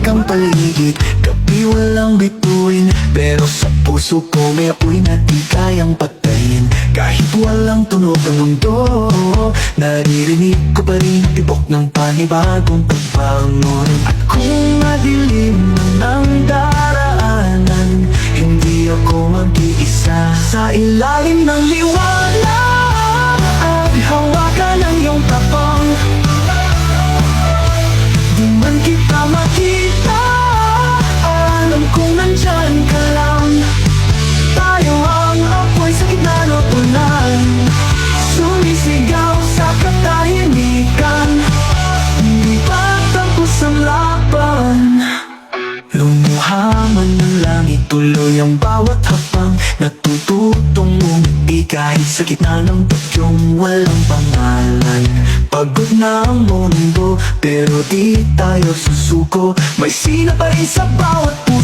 ang paligid, gabi walang bituin, pero sa puso ko may apoy na di kayang patayin. Kahit walang tunog ang mundo, naririnig ko pa rin tibok ng panibagong pagbangon. At kung madilim ang daraanan, hindi ako mag-iisa. Sa ilalim ng liwanag at hawakan ng iyong tapang, di man kita makita, alam kong nandyan ka lang. Tayo ang apoy sa gitna ng ulan, sumisigaw sa katahimikan. Hindi pa tapos ang laban. Lumuha man ng langit, tuloy ang bawat hakbang. Natututong umiti kahit sa gitna ng bagyong walang pangalan. Pagod na ang mundo, pero di tayo susuko. May sina pa rin sa bawat puso.